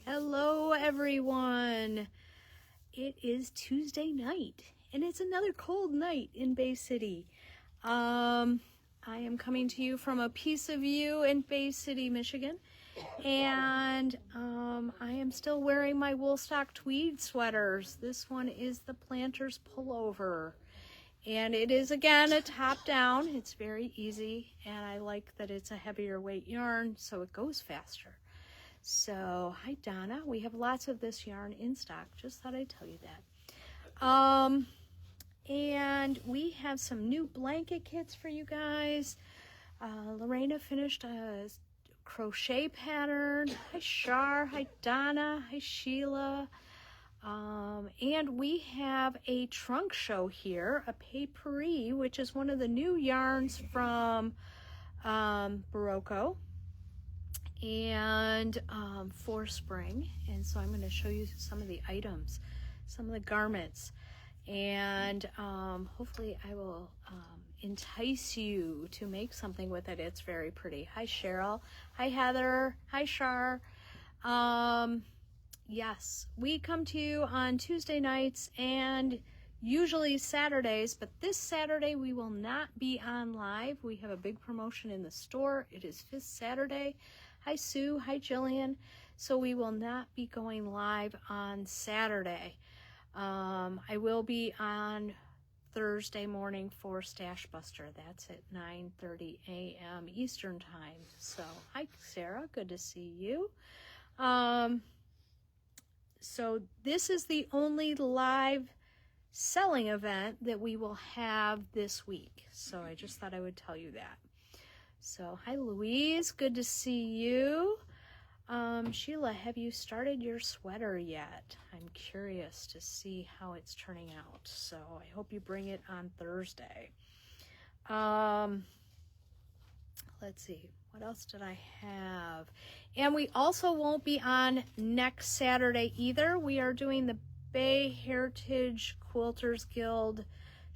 Hello everyone. It is Tuesday night and it's another cold night in Bay City. I am coming to you from a piece of view in Bay City, Michigan, and I am still wearing my Woolstock tweed sweaters. This one is the Planters Pullover, and it is again a top down. It's very easy, and I like that it's a heavier weight yarn so it goes faster. So, hi Donna, we have lots of this yarn in stock, just thought I'd tell you that. And we have some new blanket kits for you guys. Lorena finished a crochet pattern. Hi Shar, hi Donna, hi Sheila. And we have a trunk show here, a Paperie, which is one of the new yarns from Barocco. And for spring, and so I'm going to show you some of the items, some of the garments, and hopefully I will entice you to make something with it. It's very pretty. Hi Cheryl, hi Heather, hi Shar. Yes, we come to you on Tuesday nights and usually Saturdays, but this Saturday we will not be on live. We have a big promotion in the store. It is 5th Saturday. Hi Sue, hi Jillian. So we will not be going live on Saturday. I will be on Thursday morning for Stash Buster. That's at 9:30 a.m. Eastern time. So hi Sarah, good to see you. So this is the only live selling event that we will have this week. So I just thought I would tell you that. So, hi Louise, good to see you. Sheila, have you started your sweater yet? I'm curious to see how it's turning out. So, I hope you bring it on Thursday. Let's see, what else did I have? And we also won't be on next Saturday either. We are doing the Bay Heritage Quilters Guild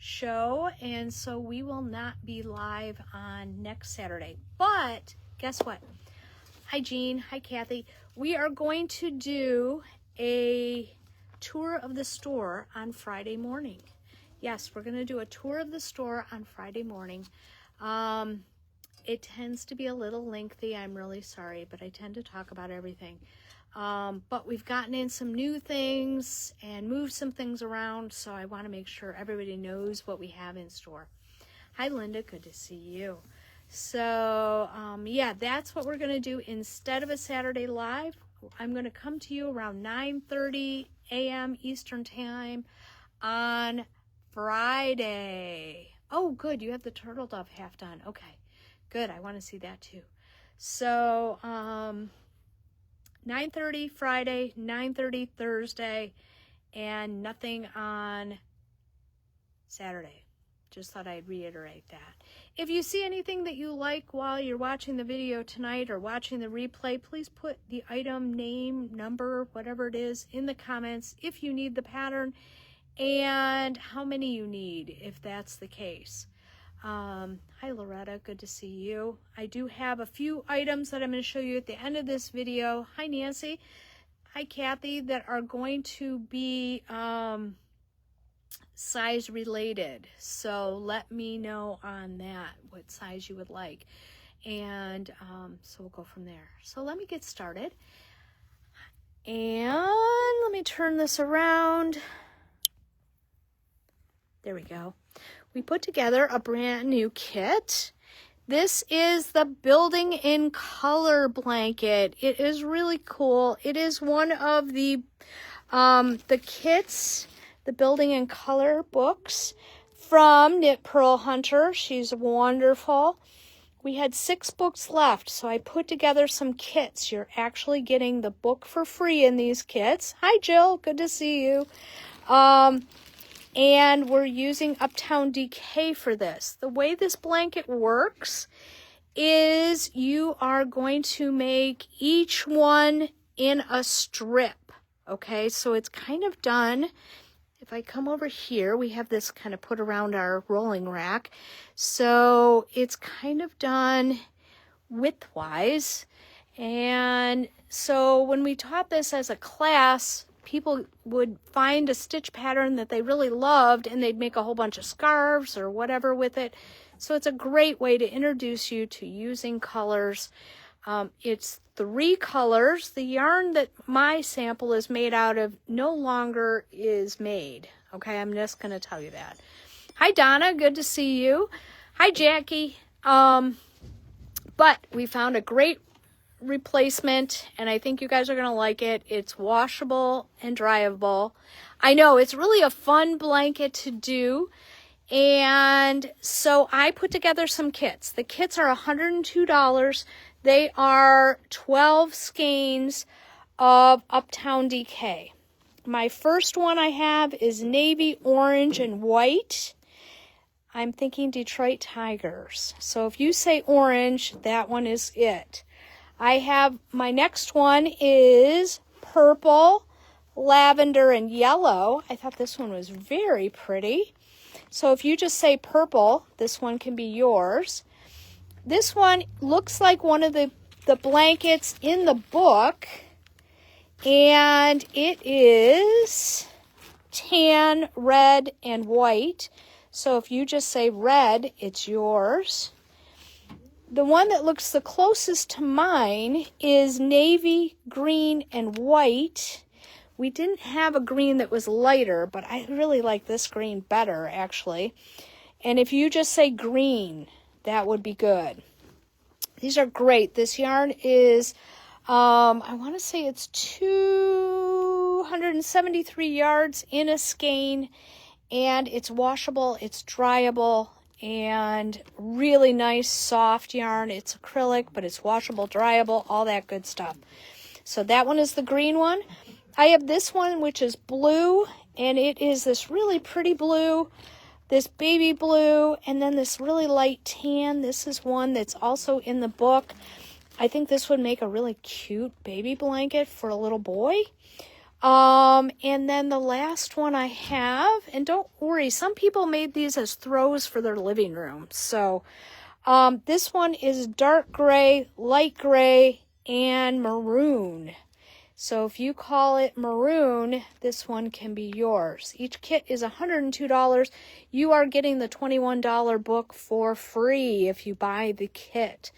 show, and so we will not be live on next Saturday. But guess what? Hi Jean, hi Kathy. We are going to do a tour of the store on Friday morning. Yes, we're going to do a tour of the store on Friday morning. It tends to be a little lengthy. I'm really sorry, but I tend to talk about everything. But we've gotten in some new things and moved some things around, so I want to make sure everybody knows what we have in store. Hi Linda, good to see you. So yeah, that's what we're going to do. Instead of a Saturday live, I'm going to come to you around 9:30 a.m. Eastern time on Friday. Oh good, you have the turtle dove half done. Okay, good, I want to see that too. So 9:30 Friday, 9:30 Thursday, and nothing on Saturday. Just thought I'd reiterate that. If you see anything that you like while you're watching the video tonight or watching the replay, please put the item, name, number, whatever it is, in the comments if you need the pattern and how many you need if that's the case. Hi Loretta, good to see you. I do have a few items that I'm going to show you at the end of this video. Hi Nancy, hi Kathy, that are going to be size related. So let me know on that, what size you would like. And so we'll go from there. So let me get started. And let me turn this around. There we go. We put together a brand new kit. This is the Building in Color blanket. It is really cool. It is one of the kits, the Building in Color books from Knit Pearl Hunter. She's wonderful. We had 6 books left, so I put together some kits. You're actually getting the book for free in these kits. Hi Jill, good to see you. And we're using Uptown DK for this. The way this blanket works is you are going to make each one in a strip. Okay, so it's kind of done. If I come over here, we have this kind of put around our rolling rack. So it's kind of done widthwise. And so when we taught this as a class, people would find a stitch pattern that they really loved and they'd make a whole bunch of scarves or whatever with it. So it's a great way to introduce you to using colors. It's 3 colors. The yarn that my sample is made out of no longer is made. Okay, I'm just going to tell you that. Hi, Donna. Good to see you. Hi, Jackie. But we found a great replacement, and I think you guys are going to like it. It's washable and dryable. I know, it's really a fun blanket to do. And so I put together some kits. The kits are $102. They are 12 skeins of Uptown DK. My first one I have is navy, orange, and white. I'm thinking Detroit Tigers. So if you say orange, that one is it. I have, my next one is purple, lavender, and yellow. I thought this one was very pretty. So if you just say purple, this one can be yours. This one looks like one of the blankets in the book, and it is tan, red, and white. So if you just say red, it's yours. The one that looks the closest to mine is navy, green, and white. We didn't have a green that was lighter, but I really like this green better, actually. And if you just say green, that would be good. These are great. This yarn is, I want to say it's 273 yards in a skein, and it's washable, it's dryable, and really nice soft yarn. It's acrylic, but it's washable, dryable, all that good stuff. So that one is the green one. I have this one, which is blue, and it is this really pretty blue, this baby blue, and then this really light tan. This is one that's also in the book. I think this would make a really cute baby blanket for a little boy. And then the last one I have, and don't worry, some people made these as throws for their living room. So this one is dark gray, light gray, and maroon. So if you call it maroon, this one can be yours. Each kit is $102. You are getting the $21 book for free if you buy the kit.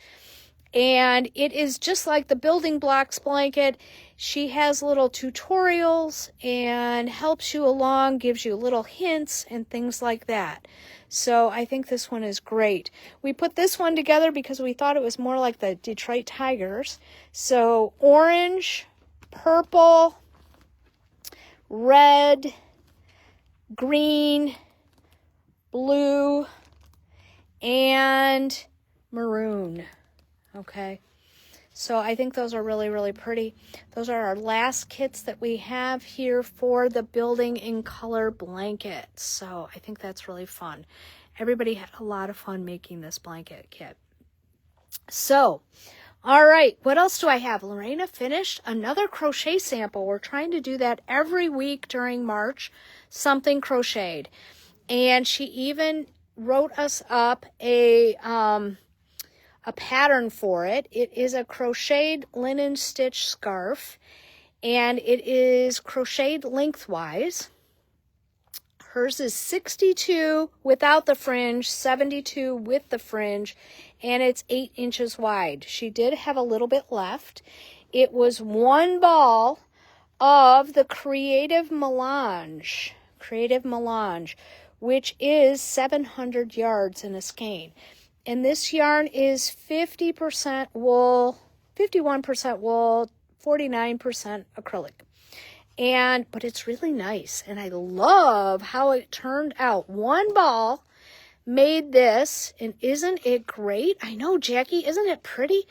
And it is just like the Building Blocks blanket. She has little tutorials and helps you along, gives you little hints and things like that. So I think this one is great. We put this one together because we thought it was more like the Detroit Tigers. So orange, purple, red, green, blue, and maroon. Okay, so I think those are really, really pretty. Those are our last kits that we have here for the Building in Color blanket. So I think that's really fun. Everybody had a lot of fun making this blanket kit. So, all right, what else do I have? Lorena finished another crochet sample. We're trying to do that every week during March, something crocheted. And she even wrote us up a pattern for it. It is a crocheted linen stitch scarf, and it is crocheted lengthwise. Hers is 62 without the fringe, 72 with the fringe, and it's 8 inches wide. She did have a little bit left. It was one ball of the Creative Melange, which is 700 yards in a skein. And this yarn is 50% wool, 51% wool, 49% acrylic. But it's really nice, and I love how it turned out. One ball made this, and isn't it great? I know, Jackie, isn't it pretty?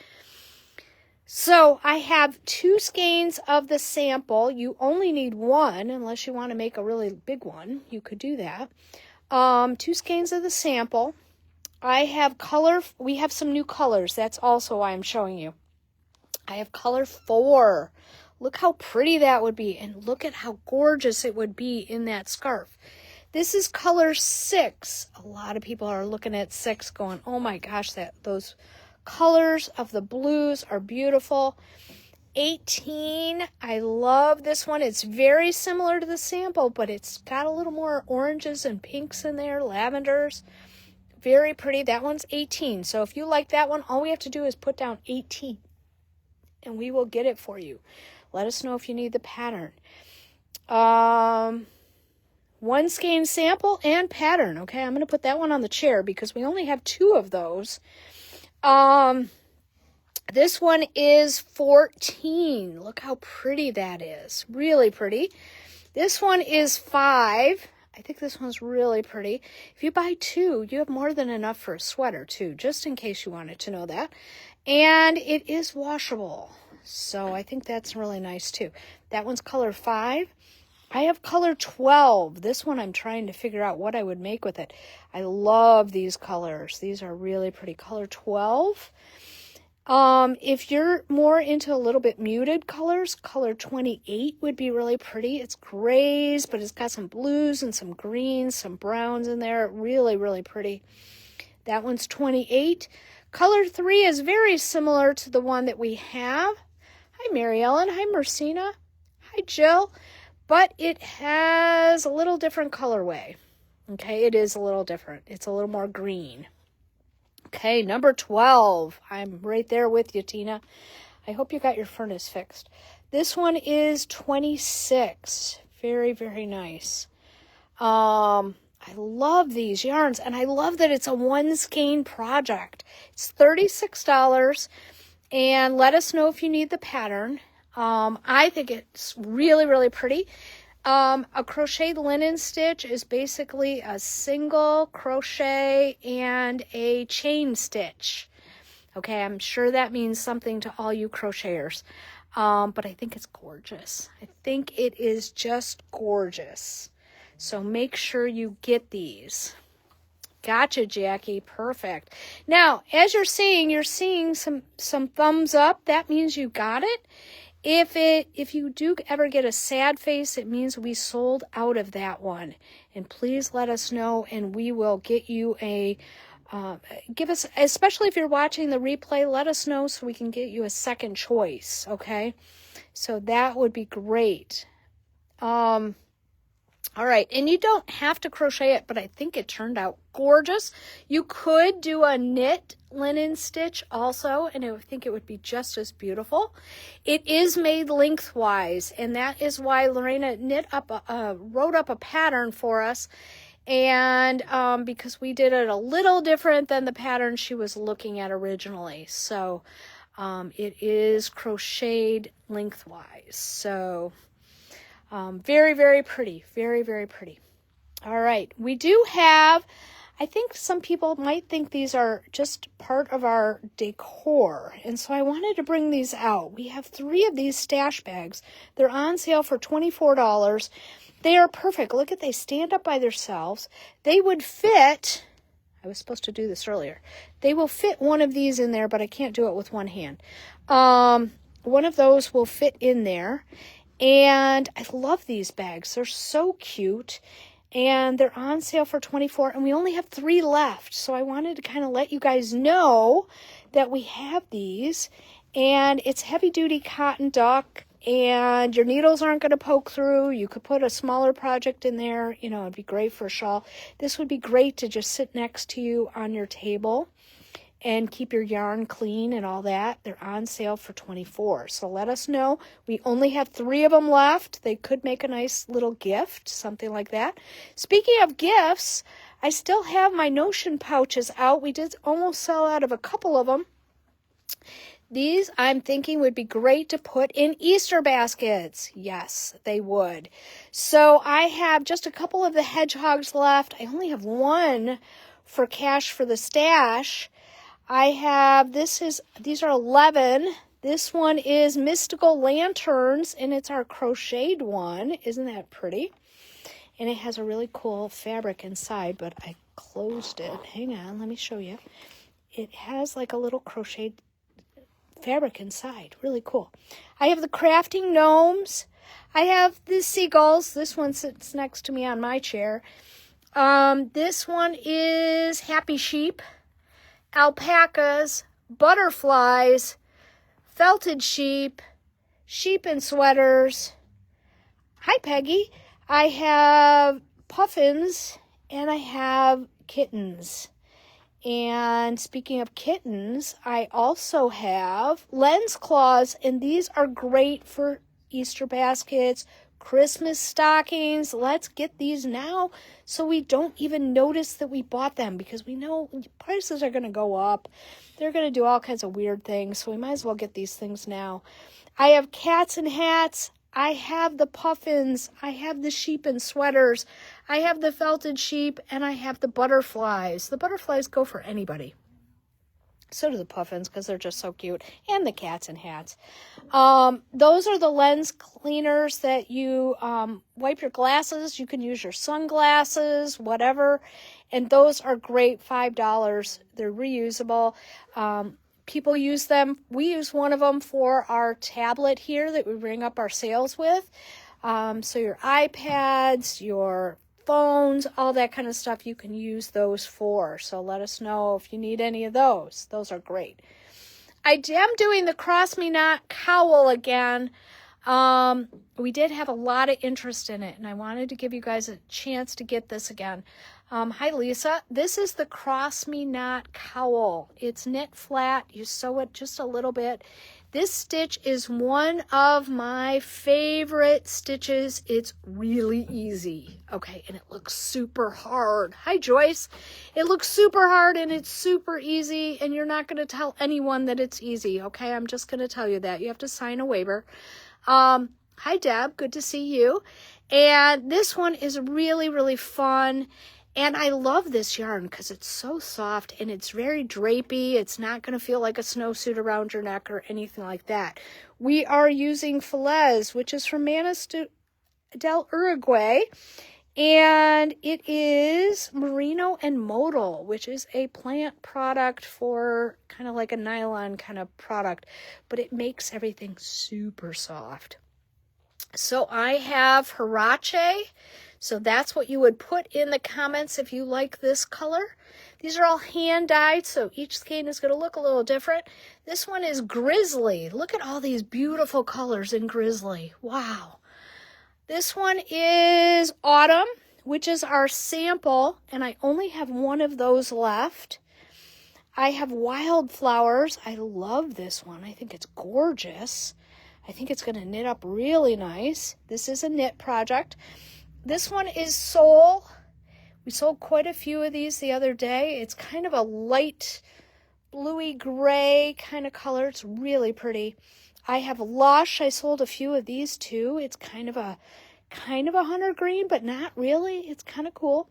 So I have 2 skeins of the sample. You only need 1, unless you want to make a really big one. You could do that. 2 skeins of the sample. I have color, we have some new colors. That's also why I'm showing you. I have color 4. Look how pretty that would be, and look at how gorgeous it would be in that scarf. This is color 6. A lot of people are looking at 6 going, oh my gosh, those colors of the blues are beautiful. 18. I love this one. It's very similar to the sample, but it's got a little more oranges and pinks in there, lavenders. Very pretty. That one's 18. So if you like that one, all we have to do is put down 18 and we will get it for you. Let us know if you need the pattern. One skein sample and pattern. Okay, I'm going to put that one on the chair because we only have 2 of those. This one is 14. Look how pretty that is. Really pretty. This one is 5. I think this one's really pretty. If you buy 2, you have more than enough for a sweater too, just in case you wanted to know that. And it is washable. So I think that's really nice too. That one's color 5. I have color 12. This one I'm trying to figure out what I would make with it. I love these colors. These are really pretty. Color 12. If you're more into a little bit muted colors, color 28 would be really pretty. It's grays, but it's got some blues and some greens, some browns in there. Really, really pretty. That one's 28. Color 3 is very similar to the one that we have. Hi, Mary Ellen. Hi, Mercina. Hi, Jill. But it has a little different colorway. Okay, it is a little different. It's a little more green. Okay, number 12. I'm right there with you, Tina. I hope you got your furnace fixed. This one is 26. Very, very nice. I love these yarns, and I love that it's a one skein project. It's $36, and let us know if you need the pattern. I think it's really, really pretty. A crocheted linen stitch is basically a single crochet and a chain stitch. Okay, I'm sure that means something to all you crocheters. But I think it's gorgeous. I think it is just gorgeous. So make sure you get these. Gotcha, Jackie. Perfect. Now, as you're seeing some thumbs up. That means you got it. If you do ever get a sad face, it means we sold out of that one. And please let us know, and we will get you give us, especially if you're watching the replay, let us know so we can get you a second choice, okay? So that would be great. All right, and you don't have to crochet it, but I think it turned out gorgeous. You could do a knit linen stitch also, and I think it would be just as beautiful. It is made lengthwise, and that is why Lorena wrote up a pattern for us, and because we did it a little different than the pattern she was looking at originally. So it is crocheted lengthwise. So very, very pretty. Very, very pretty. All right. We do have, I think some people might think these are just part of our decor. And so I wanted to bring these out. We have 3 of these stash bags. They're on sale for $24. They are perfect. Look they stand up by themselves. They would fit, I was supposed to do this earlier. They will fit one of these in there, but I can't do it with one hand. One of those will fit in there. And I love these bags. They're so cute. And they're on sale for $24. And we only have 3 left. So I wanted to kind of let you guys know that we have these. And it's heavy duty cotton duck. And your needles aren't going to poke through. You could put a smaller project in there. You know, it'd be great for a shawl. This would be great to just sit next to you on your table and keep your yarn clean and all that. They're on sale for $24. So let us know. We only have 3 of them left. They could make a nice little gift, something like that. Speaking of gifts, I still have my Notion pouches out. We did almost sell out of a couple of them. These, I'm thinking, would be great to put in Easter baskets. Yes, they would. So I have just a couple of the hedgehogs left. I only have 1 for cash for the stash. I have, these are 11. This one is Mystical Lanterns, and it's our crocheted one. Isn't that pretty? And it has a really cool fabric inside, but I closed it. Hang on, let me show you. It has like a little crocheted fabric inside. Really cool. I have the Crafting Gnomes. I have the seagulls. This one sits next to me on my chair. This one is Happy Sheep. Alpacas, butterflies, felted sheep, sheep and sweaters. Hi, Peggy. I have puffins and I have kittens. And speaking of kittens, I also have lens claws, and these are great for Easter baskets, Christmas stockings. Let's get these now so we don't even notice that we bought them, because we know prices are going to go up. They're going to do all kinds of weird things, so we might as well get these things now. I have cats and hats. I have the puffins, I have the sheep and sweaters, I have the felted sheep, and I have the butterflies. The butterflies go for anybody. So do the puffins, because they're just so cute, and the cats and hats. Those are the lens cleaners that you wipe your glasses. You can use your sunglasses, whatever, and those are great, $5. They're reusable. People use them. We use one of them for our tablet here that we ring up our sales with. So your iPads, your phones, all that kind of stuff, you can use those for. So let us know if you need any of those. Those are great. I am doing the Cross Me Not cowl again. We did have a lot of interest in it, and I wanted to give you guys a chance to get this again. Hi, Lisa. This is the Cross Me Not cowl. It's knit flat. You sew it just a little bit. This stitch is one of my favorite stitches. It's really easy. Okay, and it looks super hard. Hi, Joyce. It looks super hard, and it's super easy, and you're not going to tell anyone that it's easy, okay? I'm just going to tell you that. You have to sign a waiver. Hi, Deb. Good to see you. And this one is really, really fun. And I love this yarn because it's so soft and it's very drapey. It's not going to feel like a snowsuit around your neck or anything like that. We are using Feliz, which is from Manos del Uruguay. And it is merino and modal, which is a plant product for kind of like a nylon kind of product. But it makes everything super soft. So I have Huarache. So that's what you would put in the comments if you like this color. These are all hand dyed, so each skein is going to look a little different. This one is Grizzly. Look at all these beautiful colors in Grizzly. Wow. This one is Autumn, which is our sample, and I only have one of those left. I have Wildflowers. I love this one. I think it's gorgeous. I think it's going to knit up really nice. This is a knit project. This one is Soul. We sold quite a few of these the other day. It's kind of a light bluey gray kind of color. It's really pretty. I have Lush. I sold a few of these too. It's kind of a hunter green, but not really. It's kind of cool.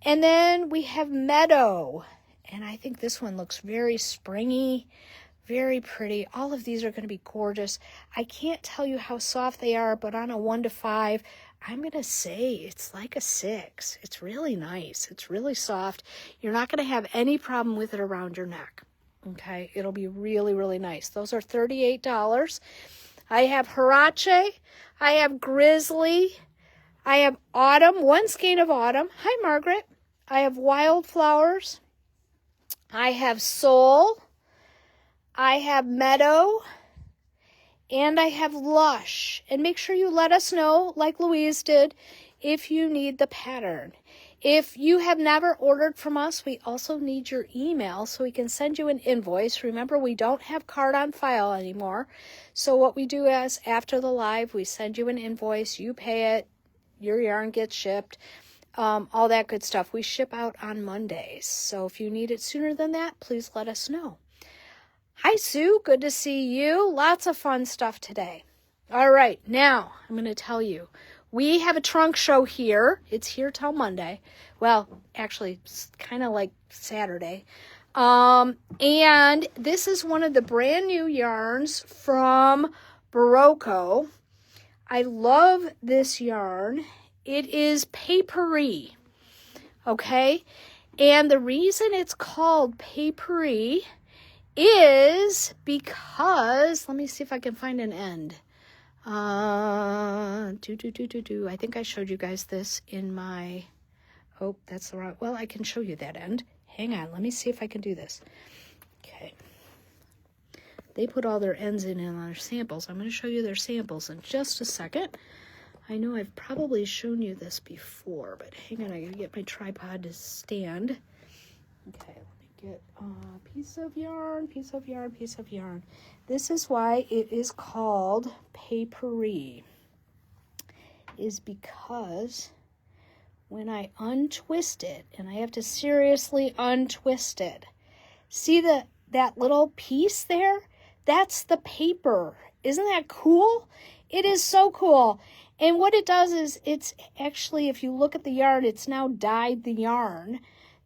And then we have Meadow. And I think this one looks very springy, very pretty. All of these are going to be gorgeous. I can't tell you how soft they are, but on a 1 to 5, I'm going to say it's like a 6. It's really nice. It's really soft. You're not going to have any problem with it around your neck. Okay, it'll be really, really nice. Those are $38. I have Huarache. I have Grizzly. I have Autumn, one skein of Autumn. Hi, Margaret. I have Wildflowers. I have Soul. I have Meadow. And I have Lush. And make sure you let us know, like Louise did, if you need the pattern. If you have never ordered from us, we also need your email so we can send you an invoice. Remember, we don't have card on file anymore. So what we do is, after the live, we send you an invoice. You pay it. Your yarn gets shipped. All that good stuff. We ship out on Mondays. So if you need it sooner than that, please let us know. Hi, Sue. Good to see you. Lots of fun stuff today. All right. Now, I'm going to tell you. We have a trunk show here. It's here till Monday. Well, actually, it's kind of like Saturday. And this is one of the brand new yarns from Barocco. I love this yarn. It is papery. Okay? And the reason it's called papery is because, let me see if I can find an end. I think I showed you guys this in my, oh, that's the wrong, well, I can show you that end. Hang on, let me see if I can do this. Okay. They put all their ends in on their samples. I'm going to show you their samples in just a second. I know I've probably shown you this before, but hang on, I gotta get my tripod to stand. Okay, let me get a piece of yarn, piece of yarn, piece of yarn. This is why it is called papery, is because when I untwist it, and I have to seriously untwist it, see that little piece there? That's the paper. Isn't that cool? It is so cool. And what it does is it's actually, if you look at the yarn, it's now dyed the yarn.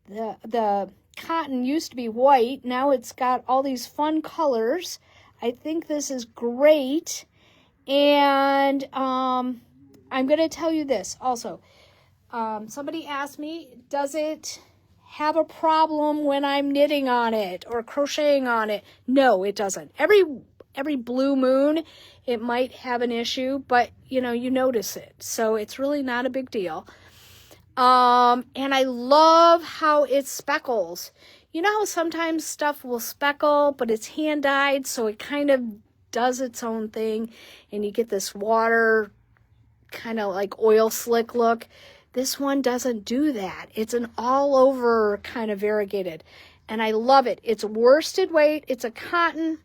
The cotton used to be white. Now it's got all these fun colors. I think this is great. And I'm going to tell you this also. Somebody asked me, does it have a problem when I'm knitting on it or crocheting on it? No, it doesn't. Every blue moon, it might have an issue, but you notice it. So it's really not a big deal. And I love how it speckles. You know how sometimes stuff will speckle, but it's hand dyed, so it kind of does its own thing, and you get this water kind of like oil slick look. This one doesn't do that. It's an all over kind of variegated, and I love it. It's worsted weight. It's a cotton.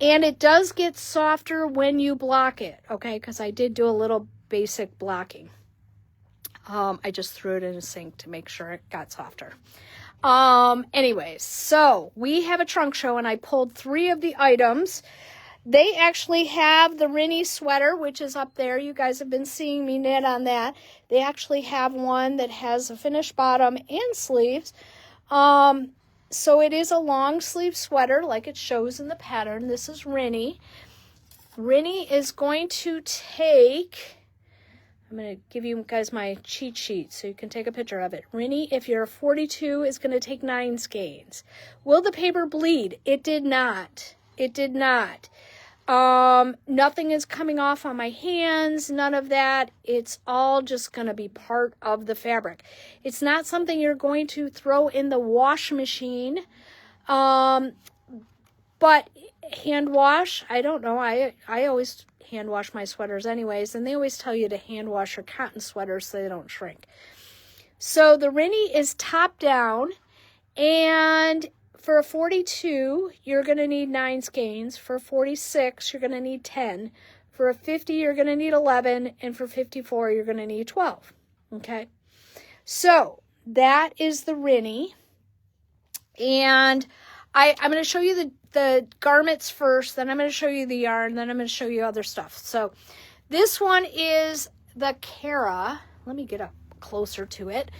And it does get softer when you block it, okay? Because I did do a little basic blocking. I just threw it in a sink to make sure it got softer. Anyways, so we have a trunk show, and I pulled 3 of the items. They actually have the Rinny sweater, which is up there. You guys have been seeing me knit on that. They actually have one that has a finished bottom and sleeves. So it is a long sleeve sweater like it shows in the pattern. This is Rinny. Rinny is going to take, I'm going to give you guys my cheat sheet so you can take a picture of it. Rinny, if you're a 42, is going to take 9 skeins. Will the paper bleed? It did not. It did not. Nothing is coming off on my hands, none of that. It's all just going to be part of the fabric. It's not something you're going to throw in the wash machine. But hand wash, I don't know. I always hand wash my sweaters anyways, and they always tell you to hand wash your cotton sweaters so they don't shrink. So the Rinny is top down, and for a 42, you're going to need 9 skeins. For a 46, you're going to need 10. For a 50, you're going to need 11. And for 54, you're going to need 12. Okay? So that is the Rinny. And I'm going to show you the garments first. Then I'm going to show you the yarn. Then I'm going to show you other stuff. So this one is the Cara. Let me get up closer to it.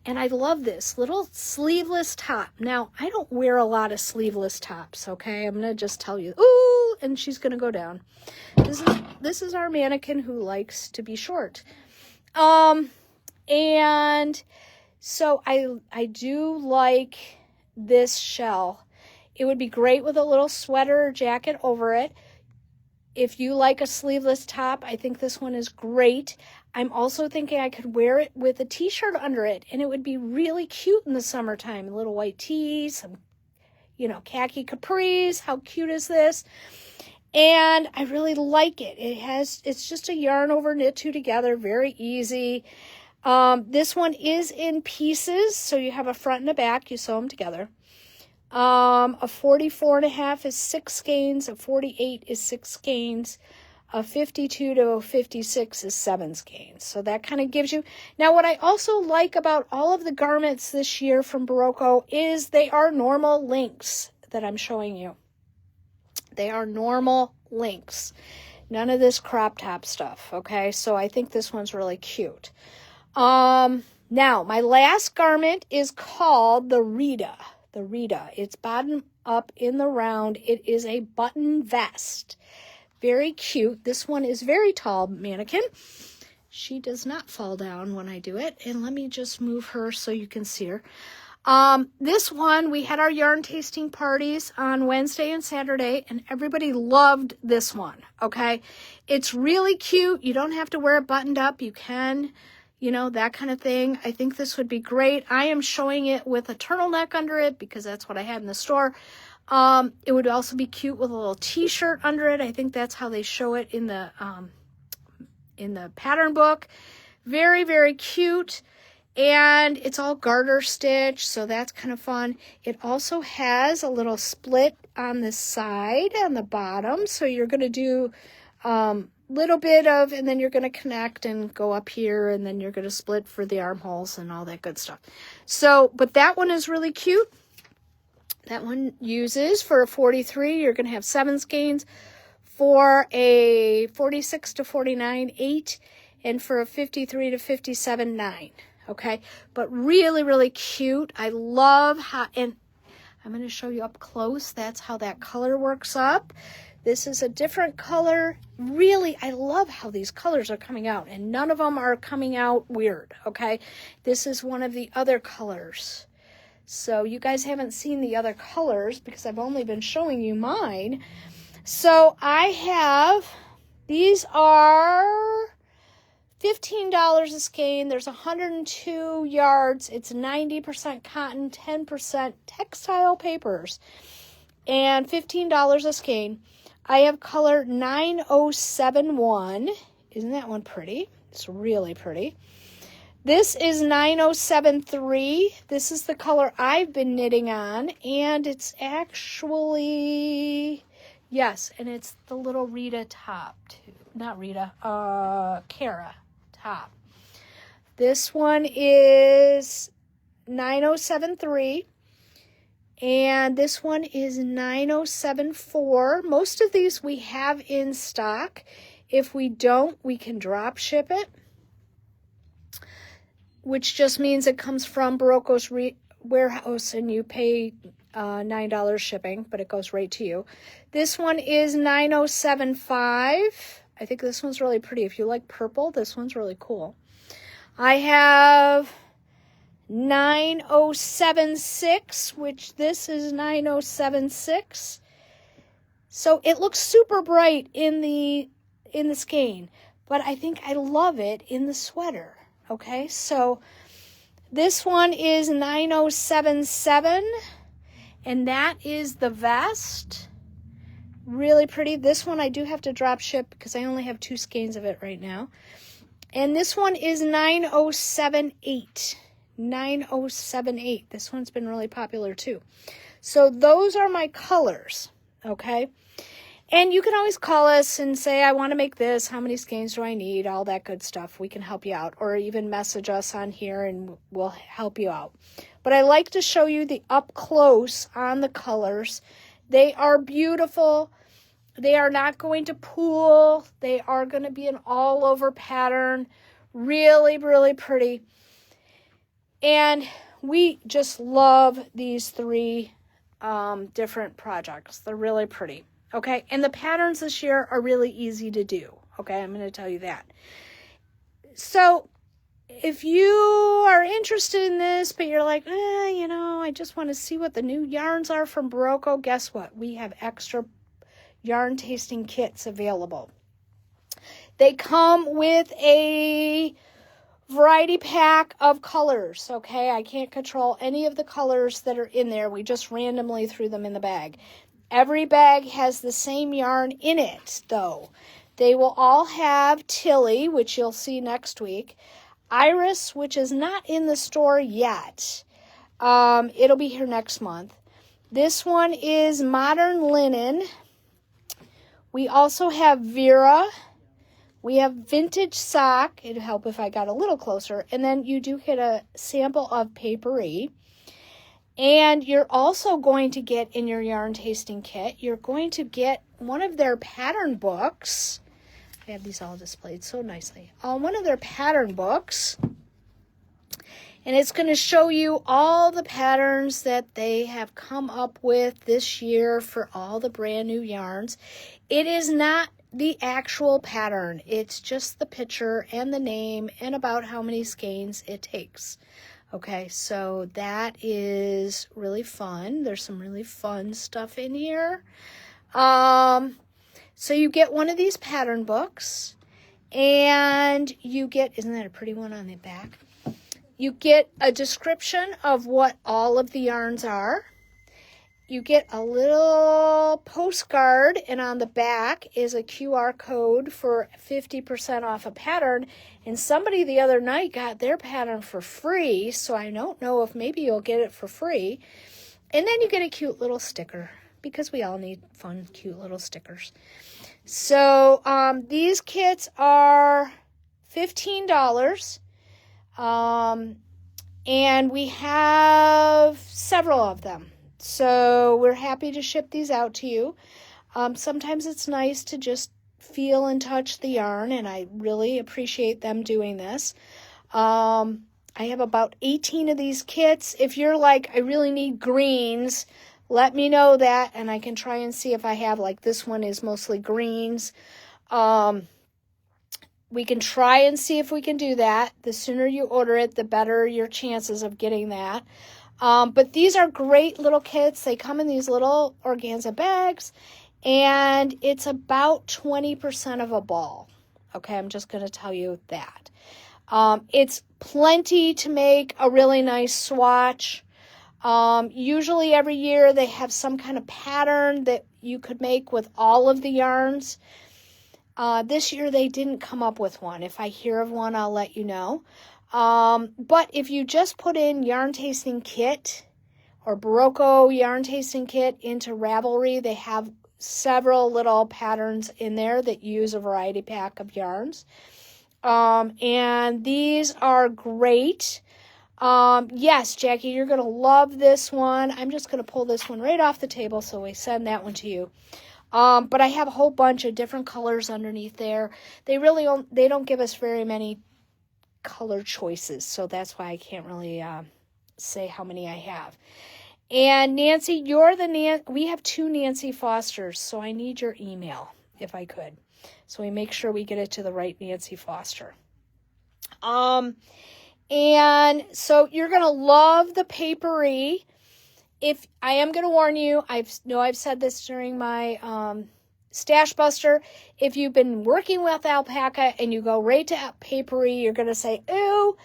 And I love this little sleeveless top. Now, I don't wear a lot of sleeveless tops, okay? I'm going to just tell you. Ooh, and she's going to go down. This is our mannequin who likes to be short. And so I do like this shell. It would be great with a little sweater or jacket over it. If you like a sleeveless top, I think this one is great. I'm also thinking I could wear it with a t-shirt under it, and it would be really cute in the summertime. A little white tee, some, khaki capris. How cute is this? And I really like it. It's just a yarn over knit 2 together, very easy. This one is in pieces, so you have a front and a back. You sew them together. A 44.5 is 6 skeins. A 48 is 6 skeins. A 52 to a 56 is 7 skeins. So that kind of gives you. Now, what I also like about all of the garments this year from Barocco is they are normal lengths that I'm showing you. They are normal lengths. None of this crop top stuff, okay? So I think this one's really cute. Now, my last garment is called the Rita. The Rita. It's bottom up in the round. It is a button vest. Very cute. This one is very tall mannequin. She does not fall down when I do it. And let me just move her so you can see her. This one, we had our yarn tasting parties on Wednesday and Saturday, and everybody loved this one, okay? It's really cute. You don't have to wear it buttoned up. You can, that kind of thing. I think this would be great. I am showing it with a turtleneck under it because that's what I had in the store. It would also be cute with a little t-shirt under it. I think that's how they show it in the pattern book. Very, very cute. And it's all garter stitch, so that's kind of fun. It also has a little split on the side, on the bottom. So you're going to do little bit of, and then you're going to connect and go up here, and then you're going to split for the armholes and all that good stuff. So, but that one is really cute. That one uses, for a 43, you're going to have 7 skeins. For a 46 to 49, 8. And for a 53 to 57, 9. Okay, but really, really cute. I love how, and I'm going to show you up close. That's how that color works up. This is a different color. Really, I love how these colors are coming out, and none of them are coming out weird, okay? This is one of the other colors. So you guys haven't seen the other colors because I've only been showing you mine. So I have, these are $15 a skein. There's 102 yards. It's 90% cotton, 10% textile papers, and $15 a skein. I have color 9071. Isn't that one pretty? It's really pretty. This is 9073. This is the color I've been knitting on, and it's actually, yes, and it's the little Rita top too. Not Rita, Cara top. This one is 9073, and this one is 9074. Most of these we have in stock. If we don't, we can drop ship it, which just means it comes from Barocco's warehouse and you pay $9 shipping, but it goes right to you. This one is 9075. I think this one's really pretty. If you like purple, this one's really cool. I have 9076, which this is 9076. So it looks super bright in the skein, but I think I love it in the sweater. Okay, so this one is 9077, and that is the vest. Really pretty. This one I do have to drop ship because I only have 2 skeins of it right now. And this one is 9078. 9078. This one's been really popular too. So those are my colors, okay? And you can always call us and say, I want to make this. How many skeins do I need? All that good stuff. We can help you out. Or even message us on here and we'll help you out. But I like to show you the up close on the colors. They are beautiful. They are not going to pool. They are going to be an all over pattern. Really, really pretty. And we just love these 3 different projects. They're really pretty. Okay, and the patterns this year are really easy to do. Okay, I'm going to tell you that. So if you are interested in this, but you're like, I just want to see what the new yarns are from Barocco, guess what? We have extra yarn tasting kits available. They come with a variety pack of colors, okay? I can't control any of the colors that are in there. We just randomly threw them in the bag. Every bag has the same yarn in it, though. They will all have Tilly, which you'll see next week. Iris, which is not in the store yet. It'll be here next month. This one is Modern Linen. We also have Vera. We have Vintage Sock. It'd help if I got a little closer. And then you do get a sample of Papery. And you're also going to get in your yarn tasting kit, you're going to get one of their pattern books. I have these all displayed so nicely. One of their pattern books. And it's going to show you all the patterns that they have come up with this year for all the brand new yarns. It is not the actual pattern. It's just the picture and the name and about how many skeins it takes. Okay, so that is really fun. There's some really fun stuff in here. So you get one of these pattern books, and you get, isn't that a pretty one on the back? You get a description of what all of the yarns are, you get a little postcard, and on the back is a QR code for 50% off a pattern. And somebody the other night got their pattern for free, so I don't know if maybe you'll get it for free. And then you get a cute little sticker, because we all need fun, cute little stickers. So these kits are $15, and we have several of them. So we're happy to ship these out to you. Sometimes it's nice to just feel and touch the yarn, and I really appreciate them doing this. I have about 18 of these kits. If you're like, I really need greens, let me know that, and I can try and see if I have, like this one is mostly greens. We can try and see if we can do that. The sooner you order it, the better your chances of getting that. But these are great little kits. They come in these little organza bags, and it's about 20% of a ball. Okay, I'm just going to tell you that. It's plenty to make a really nice swatch. Usually every year they have some kind of pattern that you could make with all of the yarns. This year they didn't come up with one. If I hear of one, I'll let you know. But if you just put in Yarn Tasting Kit or Barocco Yarn Tasting Kit into Ravelry, they have several little patterns in there that use a variety pack of yarns. And these are great. Yes, Jackie, you're going to love this one. I'm just going to pull this one right off the table, so we send that one to you. But I have a whole bunch of different colors underneath there. They don't give us very many color choices, so that's why I can't really say how many I have. And Nancy, we have 2 Nancy Fosters, so I need your email if I could, so we make sure we get it to the right Nancy Foster. And so you're gonna love the papery. If I am gonna warn you, I've said this during my Stash Buster. If you've been working with alpaca and you go right to papery, you're going to say, ooh,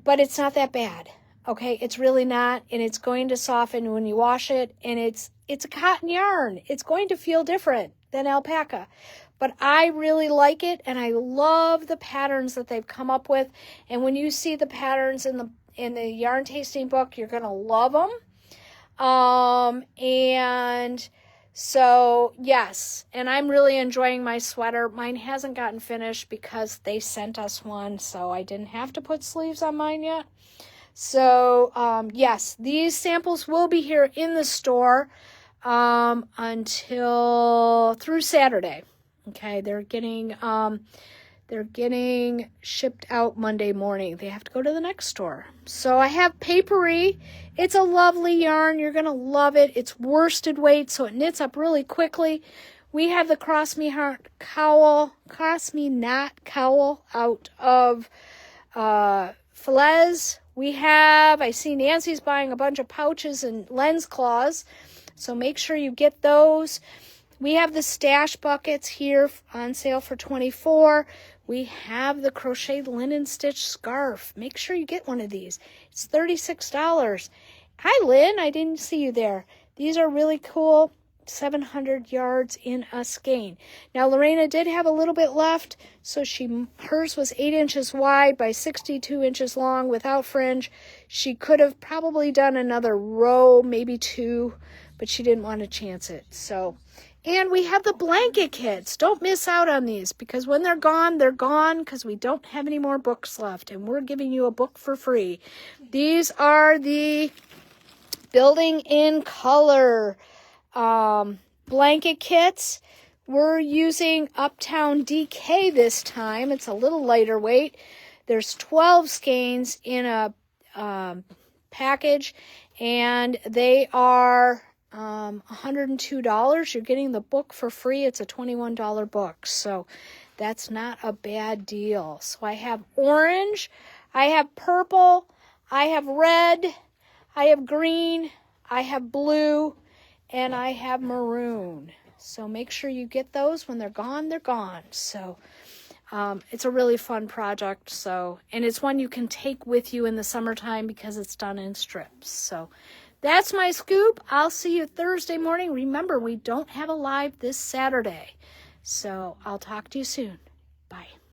but it's not that bad. Okay, it's really not, and it's going to soften when you wash it, and it's a cotton yarn. It's going to feel different than alpaca. But I really like it, and I love the patterns that they've come up with. And when you see the patterns in the yarn tasting book, you're going to love them. And so, yes, and I'm really enjoying my sweater. Mine hasn't gotten finished because they sent us one, so I didn't have to put sleeves on mine yet. So, yes, these samples will be here in the store until through Saturday. Okay, they're getting shipped out Monday morning. They have to go to the next store. So I have papery. It's a lovely yarn. You're going to love it. It's worsted weight, so it knits up really quickly. We have the Cross Me Knot cowl out of Falaise. I see Nancy's buying a bunch of pouches and lens claws, so make sure you get those. We have the stash buckets here on sale for $24. We have the crochet linen stitch scarf. Make sure you get one of these. It's $36. Hi, Lynn. I didn't see you there. These are really cool. 700 yards in a skein. Now, Lorena did have a little bit left, so hers was 8 inches wide by 62 inches long without fringe. She could have probably done another row, maybe 2, but she didn't want to chance it. And we have the blanket kits. Don't miss out on these, because when they're gone, because we don't have any more books left, and we're giving you a book for free. These are the Building in Color blanket kits. We're using Uptown DK this time. It's a little lighter weight. There's 12 skeins in a package, and they are $102. You're getting the book for free. It's a $21 book, so that's not a bad deal. So I have orange, I have purple, I have red, I have green, I have blue, and I have maroon. So make sure you get those. When they're gone, they're gone. So it's a really fun project. And it's one you can take with you in the summertime because it's done in strips. So that's my scoop. I'll see you Thursday morning. Remember, we don't have a live this Saturday. So I'll talk to you soon.